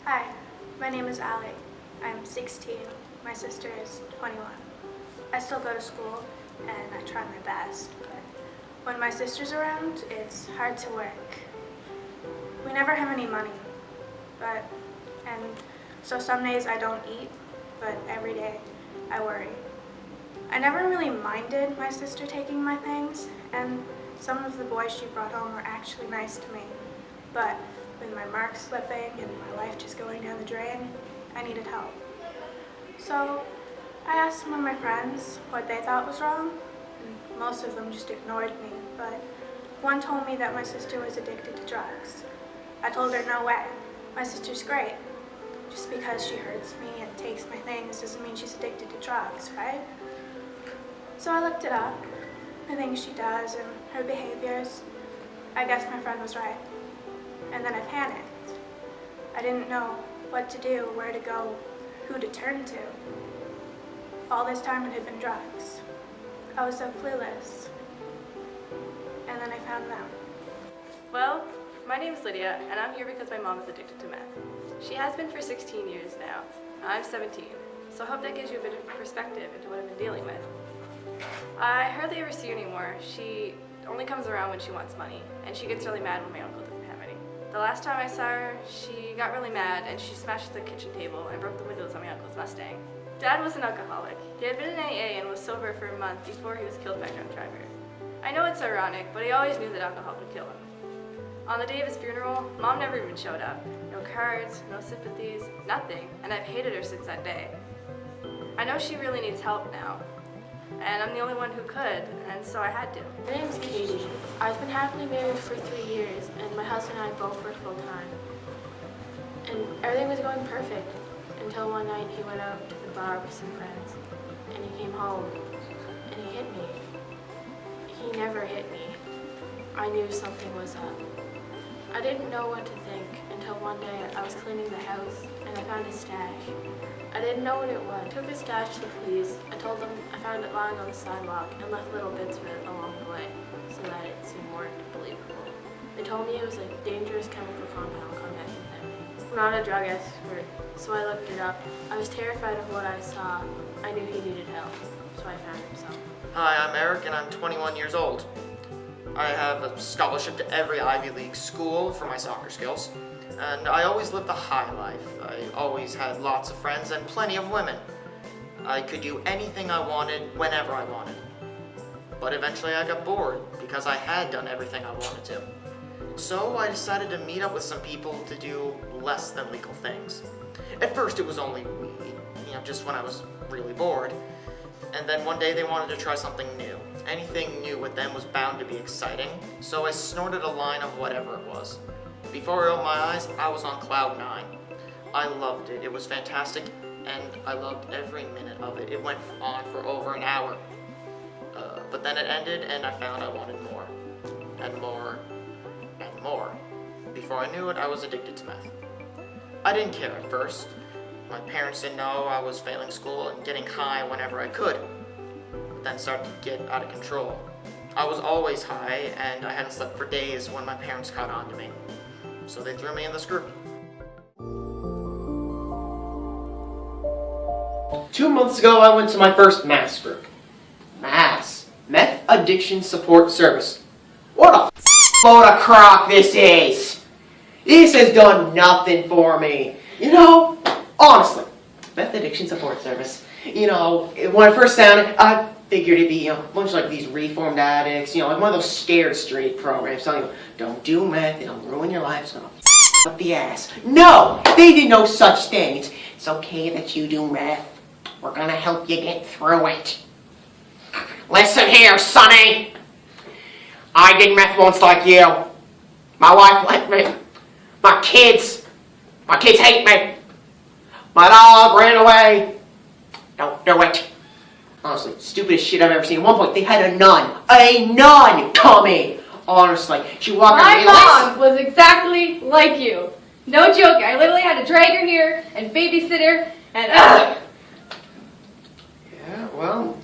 Hi, my name is Allie. I'm 16. My sister is 21. I still go to school and I try my best, but when my sister's around, it's hard to work. We never have any money, and so some days I don't eat, but every day I worry. I never really minded my sister taking my things, and some of the boys she brought home were actually nice to me, but with my marks slipping and my life just going down the drain, I needed help. So I asked some of my friends what they thought was wrong, and most of them just ignored me, but one told me that my sister was addicted to drugs. I told her no way, my sister's great. Just because she hurts me and takes my things doesn't mean she's addicted to drugs, right? So I looked it up, the things she does and her behaviors. I guess my friend was right. And then I panicked. I didn't know what to do, where to go, who to turn to. All this time it had been drugs. I was so clueless. And then I found them. Well, my name is Lydia, and I'm here because my mom is addicted to meth. She has been for 16 years now. I'm 17, so I hope that gives you a bit of perspective into what I've been dealing with. I hardly ever see her anymore. She only comes around when she wants money, and she gets really mad when my uncle doesn't have any. The last time I saw her, she got really mad, and she smashed the kitchen table and broke the windows on my uncle's Mustang. Dad was an alcoholic. He had been in AA and was sober for a month before he was killed by a drunk driver. I know it's ironic, but he always knew that alcohol would kill him. On the day of his funeral, Mom never even showed up. No cards, no sympathies, nothing, and I've hated her since that day. I know she really needs help now, and I'm the only one who could, and so I had to. My name's Katie. I've been happily married for 3 years, and my husband and I both work full time. And everything was going perfect until one night he went out to the bar with some friends, and he came home, and he hit me. He never hit me. I knew something was up. I didn't know what to think until one day I was cleaning the house and I found his stash. I didn't know what it was. I took his stash to the police. I told them I found it lying on the sidewalk and left little bits of it along the way so that it seemed more believable. They told me it was a dangerous chemical compound called methamphetamine. I'm not a drug expert, so I looked it up. I was terrified of what I saw. I knew he needed help, so I found him some. Hi, I'm Eric and I'm 21 years old. I have a scholarship to every Ivy League school for my soccer skills, and I always lived the high life. I always had lots of friends and plenty of women. I could do anything I wanted whenever I wanted. But eventually I got bored because I had done everything I wanted to. So I decided to meet up with some people to do less than legal things. At first it was only weed, just when I was really bored. And then one day they wanted to try something new. Anything new with them was bound to be exciting, so I snorted a line of whatever it was. Before I opened my eyes, I was on cloud 9. I loved it. It was fantastic, and I loved every minute of it. It went on for over an hour. But then it ended, and I found I wanted more, and more, and more. Before I knew it, I was addicted to meth. I didn't care at first. My parents didn't know I was failing school and getting high whenever I could. But then started to get out of control. I was always high, and I hadn't slept for days when my parents caught on to me. So they threw me in this group. 2 months ago, I went to my first MASS group. MASS, Meth Addiction Support Service. What a load of crock this is! This has done nothing for me. Honestly, Meth Addiction Support Service. When I first sounded, I figured it'd be, a bunch of like these reformed addicts, like one of those Scared Straight programs telling you, don't do meth, it'll ruin your life, it's gonna up the ass. No, they did no such thing. It's okay that you do meth. We're gonna help you get through it. Listen here, Sonny. I did meth once like you. My wife left me. My kids hate me. My dog ran away. Don't do it. Honestly, stupidest shit I've ever seen. At one point, they had a nun coming. Honestly, she walked My mom was exactly like you. No joke, I literally had to drag her here and babysit her and Yeah, well.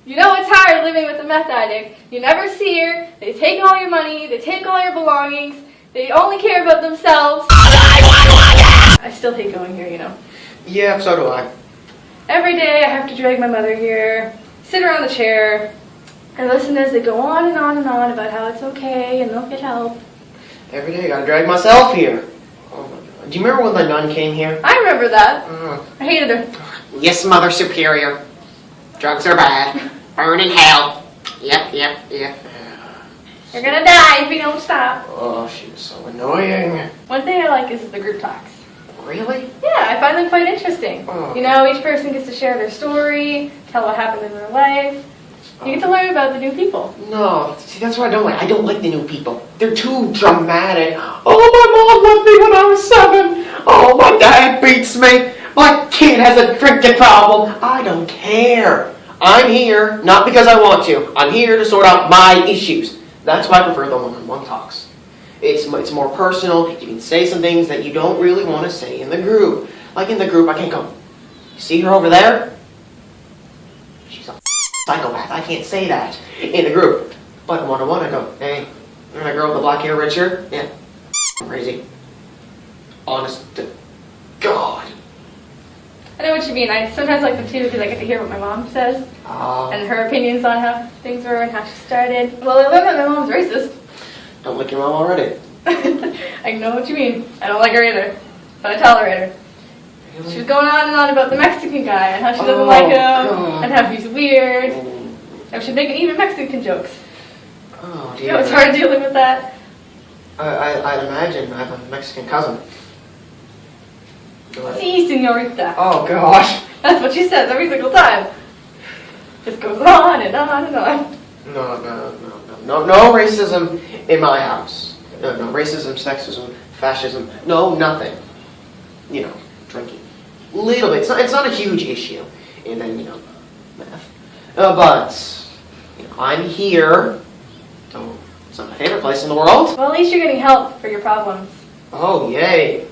You know it's hard living with a meth addict. You never see her, they take all your money, they take all your belongings, They only care about themselves. I still hate going here, you know. Yeah, so do I. Every day I have to drag my mother here, sit her on the chair, and listen as they go on and on and on about how it's okay and they'll get help. Every day I gotta drag myself here. Oh my God. Do you remember when the nun came here? I remember that. Mm. I hated her. Yes, Mother Superior. Drugs are bad. Burn in hell. Yep. You're gonna die if you don't stop. Oh, she was so annoying. One thing I like is the group talks. Really? Yeah, I find them quite interesting. Oh. You know, each person gets to share their story, tell what happened in their life. You get to learn about the new people. No, see, that's what I don't like. I don't like the new people. They're too dramatic. Oh, my mom left me when I was 7. Oh, my dad beats me. My kid has a drinking problem. I don't care. I'm here, not because I want to. I'm here to sort out my issues. That's why I prefer the one-on-one talks. It's more personal. You can say some things that you don't really want to say in the group. Like in the group, I can't go, you see her over there? She's a psychopath. I can't say that in the group. But one-on-one, I go, hey, remember that girl with the black hair, red shirt? Yeah, crazy. Honest to God. I know what you mean. I sometimes like them too because I get to hear what my mom says and her opinions on how things were and how she started. Well, I learned that my mom's racist. Don't like your mom already. I know what you mean. I don't like her either, but I tolerate her. She was going on and on about the Mexican guy and how she doesn't like him God. and how he's weird. And she's making even Mexican jokes. Oh, dear. You know, it's hard dealing with that. I'd imagine I have a Mexican cousin. Go ahead. Si, señorita. Oh, gosh. That's what she says every single time. Just goes on and on and on. No racism in my house. No racism, sexism, fascism. No, nothing. You know, drinking. Little bit. It's not a huge issue. And then, you know, math. But, you know, I'm here. So, it's not my favorite place in the world. Well, at least you're getting help for your problems. Oh, yay.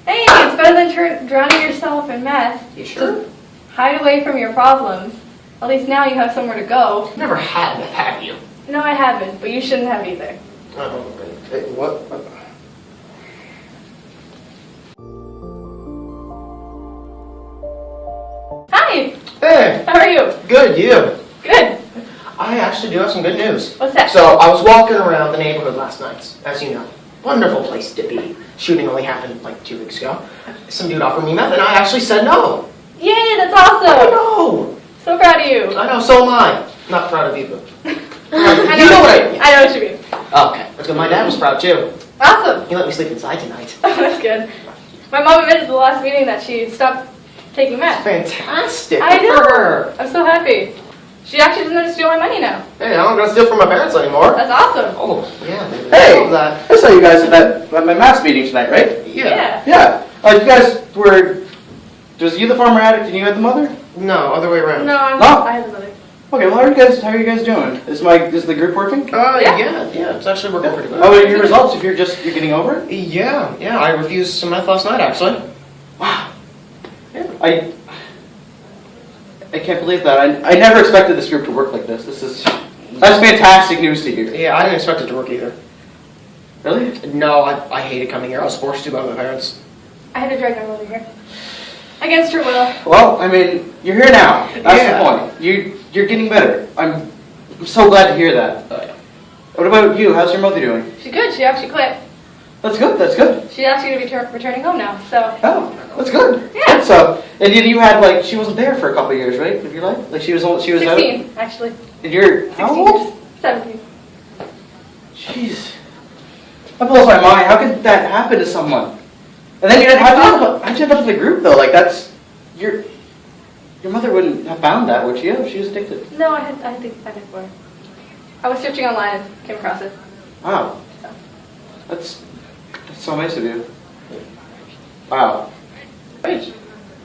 Hey, it's better than drowning yourself in meth. You sure? Just hide away from your problems. At least now you have somewhere to go. Never had that, have you? No, I haven't, but you shouldn't have either. Oh, what? Hi, Hey, how are you? good, you. Good. I actually do have some good news. What's that? So, I was walking around the neighborhood last night, as you know. Wonderful place to be. Shooting only happened like 2 weeks ago. Some dude offered me meth, and I actually said no. Yay, that's I awesome. know. So proud of you. I know, so am I. Not proud of you, but... I you know what I know what you mean. Okay, that's good. My dad was proud, too. Awesome. He let me sleep inside tonight. That's good. My mom admitted at the last meeting that she stopped taking meth. Fantastic. I Good for know. her. I'm so happy. She actually doesn't have to steal my money now. Hey, I'm not going to steal from my parents anymore. That's awesome. Oh, yeah. Hey! I love that. I saw you guys at my mass meeting tonight, right? Yeah. Yeah. You guys were... Was you the former addict and you had the mother? No, other way around. No, No. I have another. Okay, well, how are you guys doing? Is the group working? Yeah, it's actually working pretty well. How are your results if you're getting over it? Yeah, I refused some meth last night, actually. Wow. Yeah. I can't believe that. I never expected this group to work like this. That's fantastic news to hear. Yeah, I didn't expect it to work either. Really? No, I hated coming here. I was forced to by my parents. I had to drag my mother here. Against her will. Well, I mean, you're here now. That's Yeah. the point. You're getting better. I'm so glad to hear that. What about you? How's your mother doing? She's good. She actually quit. That's good. She's actually going to be returning home now, so. Oh, that's good. Yeah. So, and you had she wasn't there for a couple of years, right? Of your life, she was out. 16, actually. And you're 16 how old? years. 17. Jeez, that blows my mind. How could that happen to someone? And then how'd you end up in the group though? Like your mother wouldn't have found that, would she? If she was addicted. No, I think before. I was searching online and came across it. Wow, that's so nice of you. Wow. Right.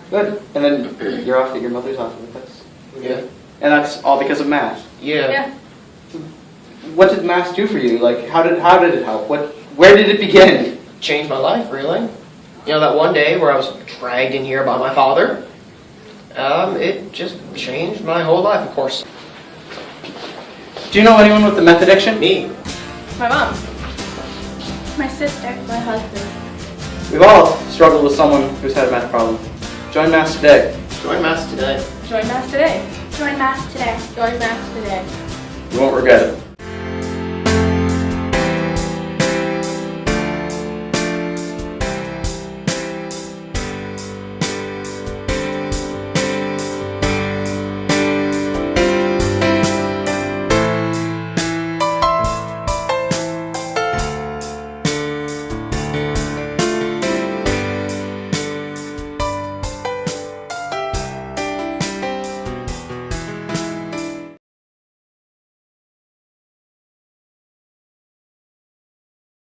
Good. And then you're off. Your mother's off of it. That's Yeah. And that's all because of math. Yeah. Yeah. What did math do for you? Like, how did it help? Where did it begin? Changed my life, really. You know, that one day where I was dragged in here by my father, it just changed my whole life, of course. Do you know anyone with a meth addiction? Me. My mom. My sister. My husband. We've all struggled with someone who's had a math problem. Join Mass today. Join Mass today. Join Mass today. Join Mass today. Join Mass today. You won't regret it.